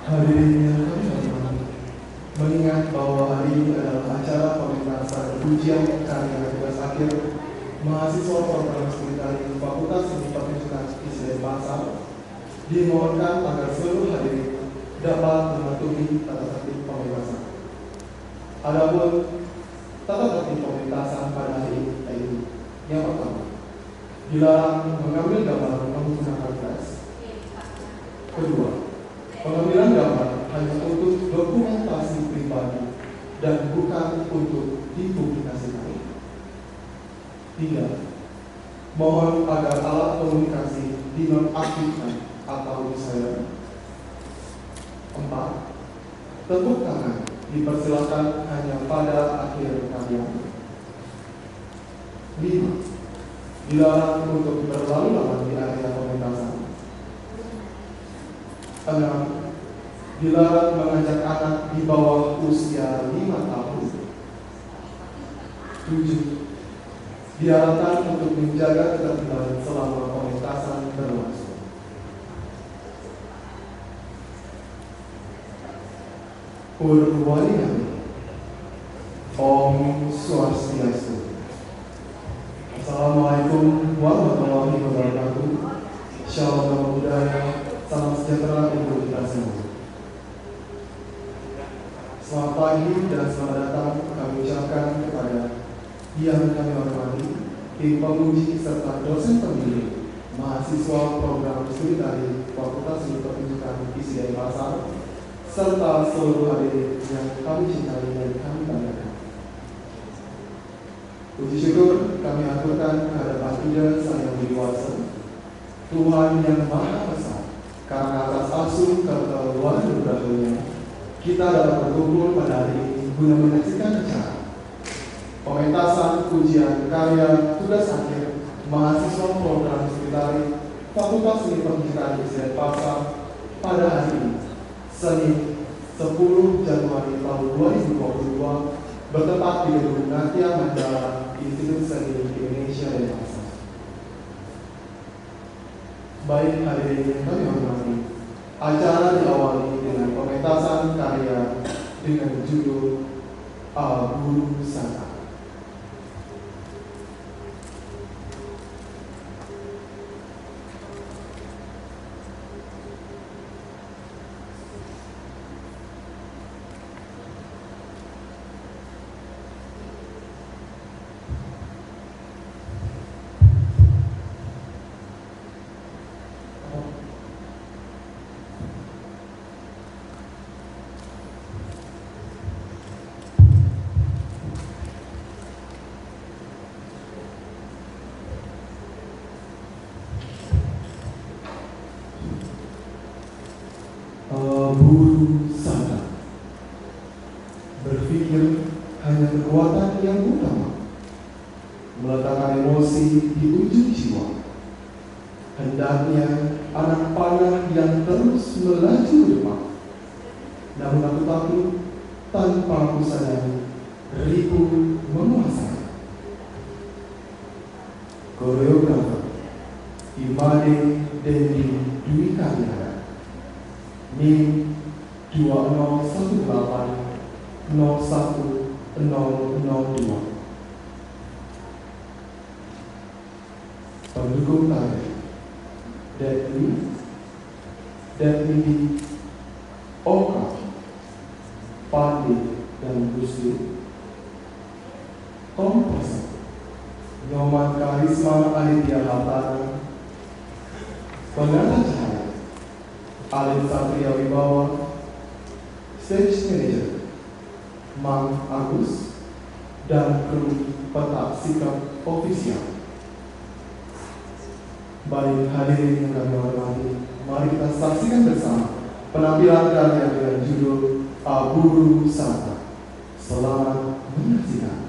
Hadirin yang kami hormati, mengingat bahwa hari ini adalah acara pementasan ujian karya tugas akhir mahasiswa program studi Fakultas Seni Pertunjukan ISIN Pasar, dimohonkan agar seluruh hadirin dapat mematuhi tata tertib pementasan. Adapun tata tertib pementasan pada hari ini yaitu yang pertama, dilarang mengambil gambar menggunakan flash. Kedua, pengambilan gambar hanya untuk dokumentasi pribadi dan bukan untuk dipublikasikan. Tiga, mohon agar alat komunikasi dinonaktifkan atau di-silent. Empat, tepuk tangan dipersilakan hanya pada akhir karya. Lima, dilarang untuk berlalu lalang di area pementasan. 6. Dilarang mengajak anak di bawah usia 5 tahun. 7. Diharapkan untuk menjaga ketertiban selama pementasan berlangsung. Purwalingam. Om Swastiastu. Assalamualaikum warahmatullahi wabarakatuh. Shalom nama budaya. Salam sejahtera untuk kita semua. Selamat pagi dan selamat datang kami ucapkan kepada yang kami hormati, tim penguji serta dosen pembimbing mahasiswa program studi dari Fakultas Seni Pertunjukan ISIN Pasar, serta seluruh hadirin yang kami cintai dan kami banggakan. Puji syukur kami aturkan kehadiran Ida Sang Yang Widi Wasa, Tuhan yang Maha Besar. Karena atas asuh keluar berakhirnya, kita dapat berkumpul pada hari ini guna menyaksikan acara pementasan ujian karya tugas akhir mahasiswa program studi Fakultas Seni Pertunjukan ISIN Pasar pada hari ini, Senin 10 Januari tahun 2022, bertempat di Gedung Natya Mandala Institut Seni Indonesia dan Pasar. Baik hadirin yang kami hormati, acara diawali dengan pementasan karya dengan judul Guru Saka. Guru Saka. Berpikir hanya kekuatan yang utama, meletakkan emosi di ujung jiwa. Hendaknya anak panah yang terus melaju depan. Namun aku takut tanpa aku sadari, ribu menguasai. Koreografer Imade Dendi Dwi Karyana, NIM 2018-01-002. Pendukung tarian Detmi Oka, Pandi dan Gusli, Kompas, Nyoman Karisma Aditya Hatana, Penata Cahaya, Alin Satria Wibawa, Stage Manager Mang Agus, dan kru Petak Sikap Official. Baik hadirin yang kami hormati, mari kita saksikan bersama penampilan karya dengan judul Guru Saka. Selamat menyaksikan.